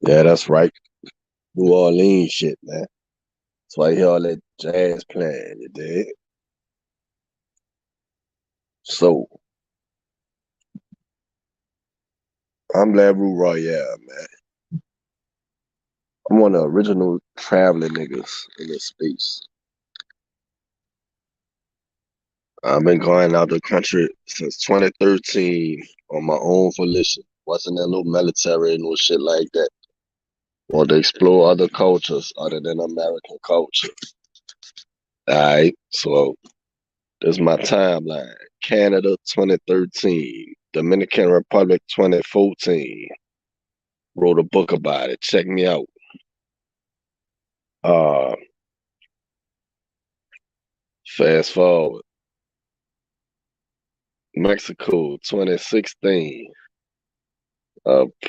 Yeah, that's right. New Orleans shit, man. That's why you hear all that jazz playing, you dig? So, I'm Labru Royale, man. I'm one of the original traveling niggas in this space. I've been going out the country since 2013 on my own volition. Wasn't in no military, no shit like that. Want to explore other cultures other than American culture. Alright, so this is my timeline. Canada 2013, Dominican Republic 2014. Wrote a book about it. Check me out. Uh, Fast forward. Mexico 2016.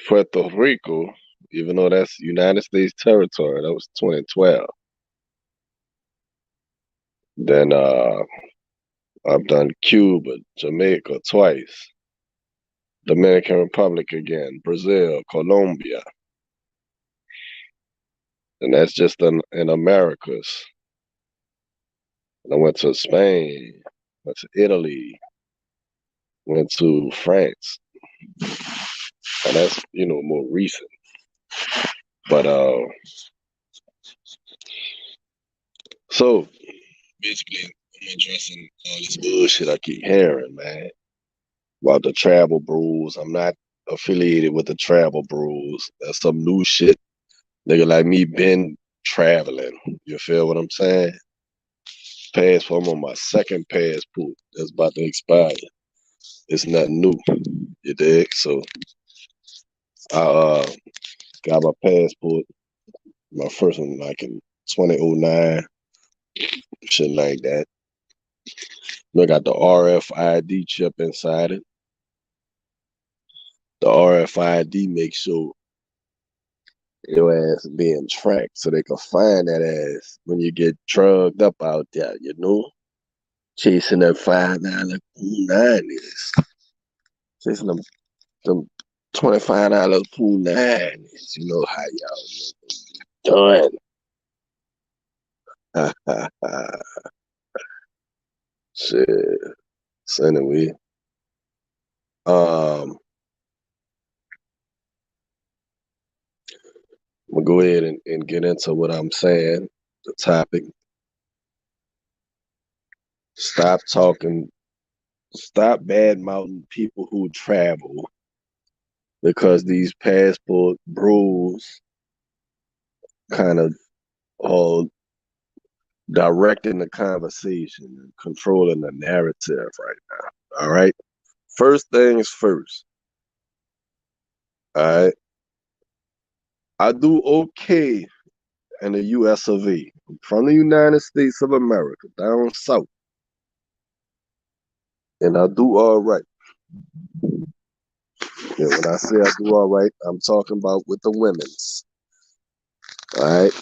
Puerto Rico, even though that's United States territory, that was 2012. Then I've done Cuba, Jamaica twice, Dominican Republic again, Brazil, Colombia, and that's just in Americas. And I went to Spain, went to Italy, went to France, and that's more recent. But so basically, I'm addressing all this bullshit I keep hearing, man, about the travel bros. I'm not affiliated with the travel bros. That's some new shit. Nigga like me been traveling. You feel what I'm saying? Passport. I'm on my second passport that's about to expire. It's nothing new. You dig? So I got my passport, my first one like in 2009, shit like that. I got the RFID chip inside it. The RFID makes sure your ass being tracked so they can find that ass when you get drugged up out there, chasing that $5 pool nineties, chasing them $25 pool nineties. You know how y'all doing. Shit. So anyway, um, I'm gonna go ahead and get into what I'm saying. The topic. Stop talking. Stop bad mouthing people who travel because these passport bros kind of all directing the conversation and controlling the narrative right now. All right. First things first. All right. I do okay in the US of A. I'm from the United States of America, down south. And I do all right. Yeah, when I say I do all right, I'm talking about with the women's. All right.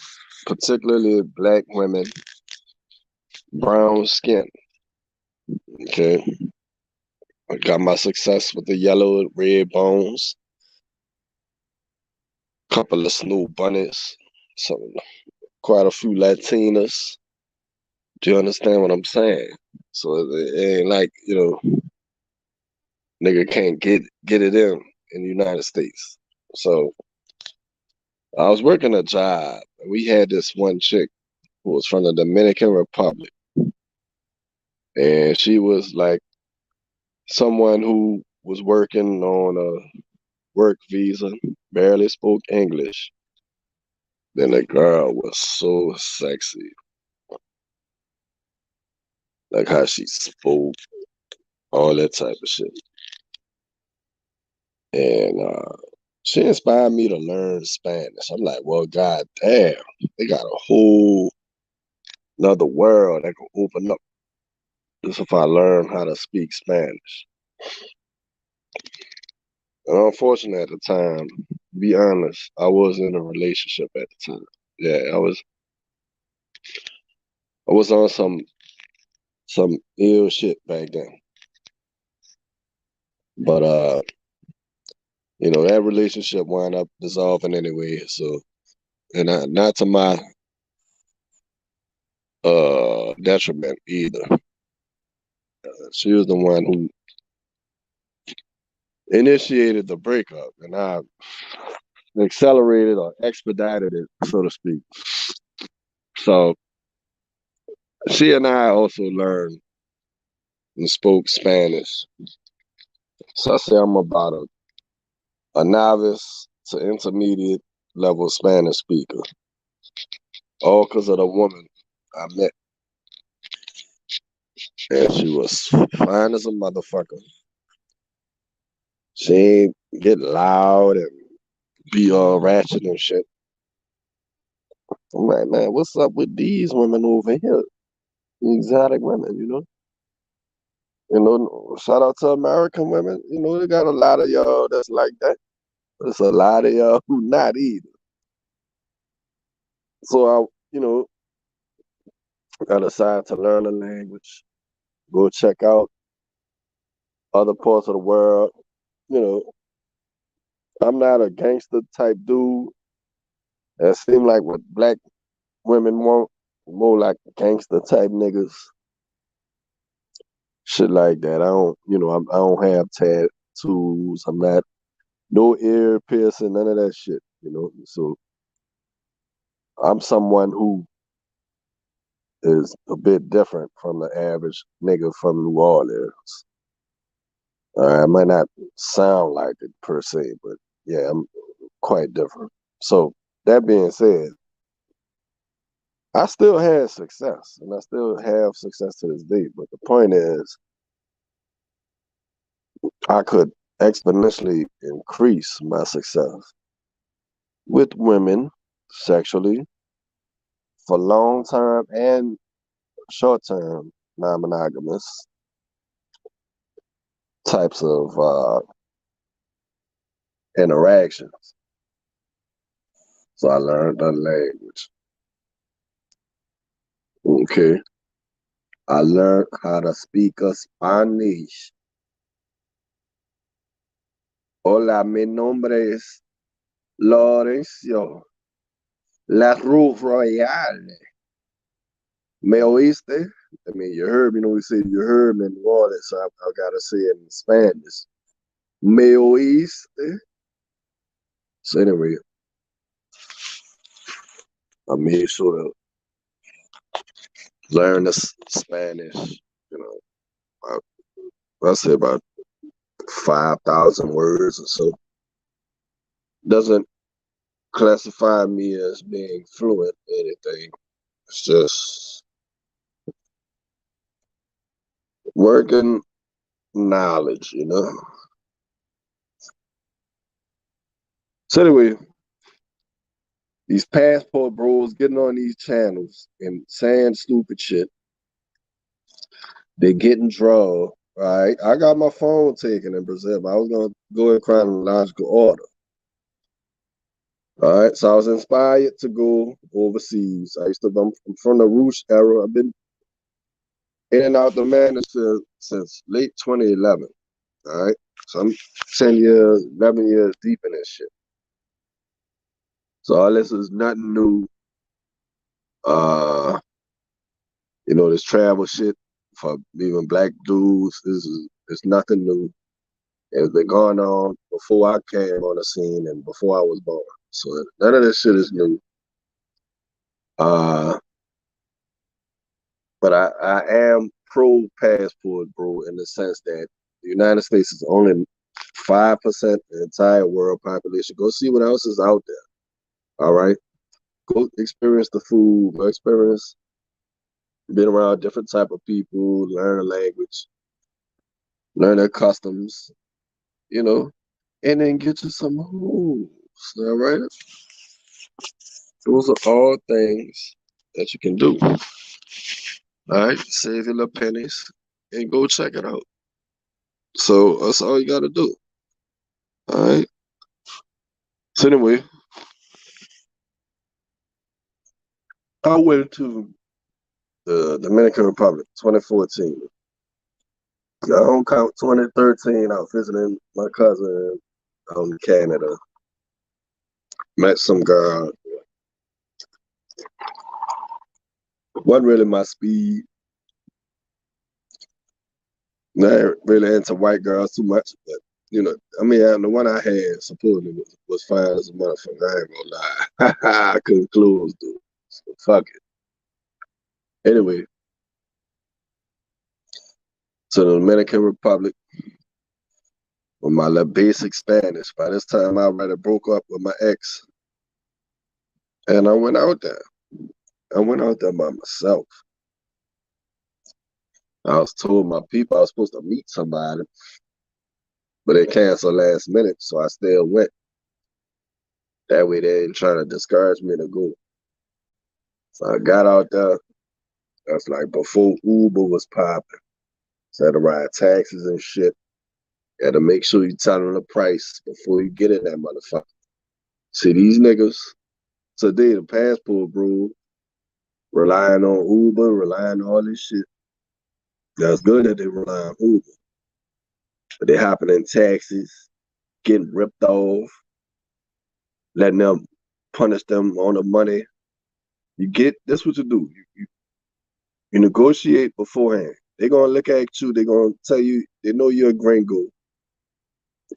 Particularly black women, brown skin. Okay. I got my success with the yellow and red bones, couple of snow bunnies, some quite a few Latinas. Do you understand what I'm saying? So it ain't like, nigga can't get it in the United States. So I was working a job. We had this one chick who was from the Dominican Republic. And she was like someone who was working on a work visa, barely spoke English. Then the girl was so sexy. Like how she spoke, all that type of shit. And She inspired me to learn Spanish. I'm like, well, god damn, they got a whole another world that can open up just if I learn how to speak Spanish. And unfortunately at the time, to be honest, I was in a relationship at the time. Yeah, I was on some ill shit back then. But that relationship wound up dissolving anyway. So and not to my detriment either. She was the one who initiated the breakup, and I accelerated or expedited it, so to speak. So she and I also learned and spoke Spanish. So I say I'm about a novice to intermediate level Spanish speaker, all because of the woman I met, and she was fine as a motherfucker. She ain't get loud and be all ratchet and shit. I'm like, man, what's up with these women over here? Exotic women, you know? Shout out to American women. They got a lot of y'all that's like that. There's a lot of y'all who not either. So I decided to learn a language, go check out other parts of the world. You know, I'm not a gangster type dude. It seems like what black women want, more like gangster type niggas. Shit like that. I don't have tattoos. I'm not no ear piercing, none of that shit. So I'm someone who is a bit different from the average nigga from New Orleans. I might not sound like it per se, but yeah, I'm quite different. So that being said, I still had success, and I still have success to this day. But the point is, I could exponentially increase my success with women sexually for long term and short term non monogamous types of interactions. So I learned the language. Okay. I learned how to speak a Spanish. Hola, mi nombre es Lorenzo. La Rue Royale. Me oíste? I mean, you heard me. We say you heard me in New Orleans, so I gotta say it in Spanish. Me oíste? So anyway, I made sure to learn the Spanish. You know, I say about 5,000 words or so. Doesn't classify me as being fluent in anything. It's just working knowledge. So anyway, these passport bros getting on these channels and saying stupid shit. They're getting drugged. Right? I got my phone taken in Brazil, but I was gonna go in chronological order. All right, so I was inspired to go overseas. I'm from the Roosh era. I've been in and out the manager since late 2011. All right, so I'm 10 years, 11 years deep in this shit. So all this is nothing new. Uh, this travel shit for even black dudes. It's nothing new. It's been going on before I came on the scene and before I was born. So none of this shit is new. Uh, but I am pro passport, bro, in the sense that the United States is only 5% of the entire world population. Go see what else is out there. All right. Go experience the food, go experience being around different type of people, learn a language, learn their customs, you know. and then get you some hoes. All right? Those are all things that you can do. All right? Save your little pennies and go check it out. So that's all you got to do. All right? So anyway, I went to the Dominican Republic 2014. I don't count 2013. I was visiting my cousin out in Canada. Met some girl. Wasn't really my speed. Not really into white girls too much, but I mean, the one I had supposedly was fine as a motherfucker. I ain't gonna lie. I couldn't close, dude. So fuck it. Anyway, to the Dominican Republic with my little basic Spanish. By this time, I already broke up with my ex, and I went out there. I went out there by myself. I was told my people I was supposed to meet somebody, but they canceled last minute, so I still went. That way they ain't trying to discourage me to go. So I got out there. That's like before Uber was popping. So I had to ride taxis and shit. You had to make sure you tell them the price before you get in that motherfucker. See, these niggas today, the passport bro, relying on Uber, relying on all this shit. That's good that they rely on Uber. But they hopping in taxis, getting ripped off, letting them punish them on the money. That's what you do. You negotiate beforehand. They're gonna look at you, they're gonna tell you, they know you're a gringo.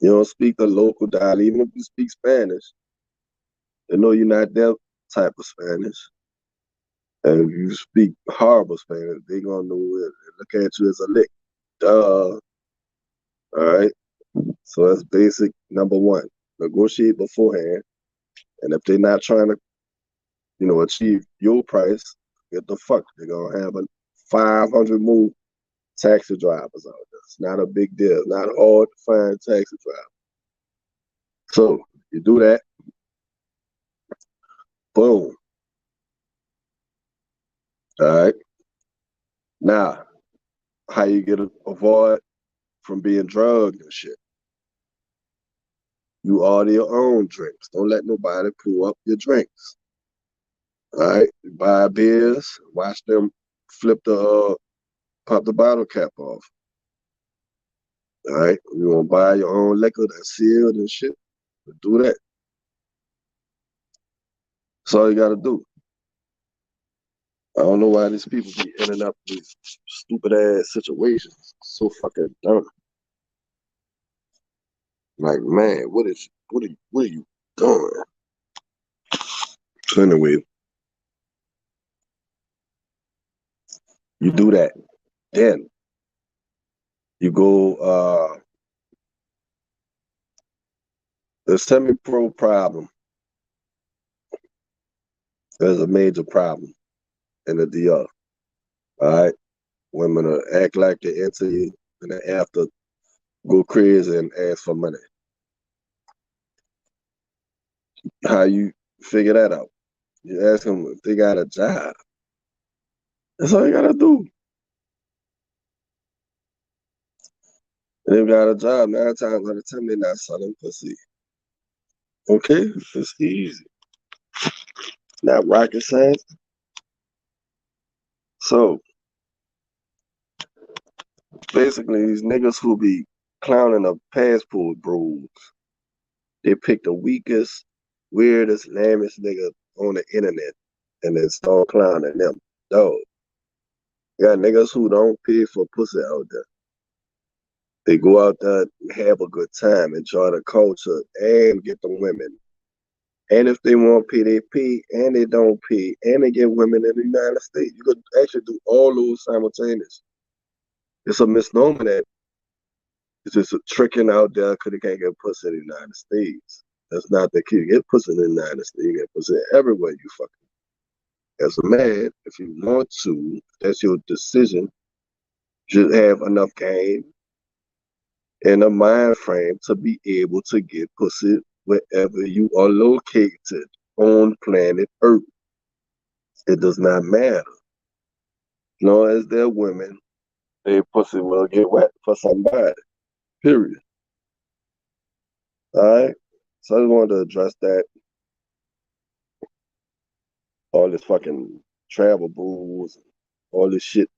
You don't speak the local dialect, even if you speak Spanish. They know you're not that type of Spanish. And if you speak horrible Spanish, they're gonna know it. They look at you as a lick. Duh. All right. So that's basic number one. Negotiate beforehand. And if they're not trying to, achieve your price, get the fuck. They're gonna have a 500 more taxi drivers out there. It's not a big deal. Not hard to find taxi drivers. So you do that. Boom. All right. Now, how you get avoid from being drugged and shit? You order your own drinks. Don't let nobody pull up your drinks. All right. You buy beers. Watch them flip pop the bottle cap off. All right. You want to buy your own liquor that's sealed and shit? Do that. That's all you got to do. I don't know why these people be ending up in these stupid ass situations. So fucking dumb. Like, man, what are you doing? So anyway, you do that. Then you go the semi-pro problem is a major problem in the DR. All right. Women will act like they're into you and then after go crazy and ask for money. How you figure that out? You ask them if they got a job. That's all you gotta do. They've got a job 9 times out of 10, they're not selling pussy. Okay, it's easy. Not rocket science. So basically, these niggas who be clowning a passport bros, they pick the weakest, weirdest, lamest nigga on the internet and then start clowning them. Dog. You got niggas who don't pay for pussy out there. They go out there and have a good time, enjoy the culture, and get the women. And if they want to pay, they pay, and they don't pay, and they get women in the United States. You could actually do all those simultaneously. It's a misnomer that it's just a tricking out there because they can't get pussy in the United States. That's not the key. You get pussy in the United States, you get pussy everywhere you fucking. As a man, if you want to, that's your decision. You should have enough game in a mind frame to be able to get pussy wherever you are located on planet Earth. It does not matter. As long as they're women, their pussy will get wet for somebody. Period. All right. So I just wanted to address that. All this fucking travel rules, all this shit,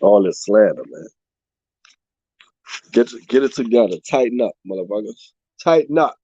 all this slander, man. Get it together. Tighten up, motherfuckers. Tighten up.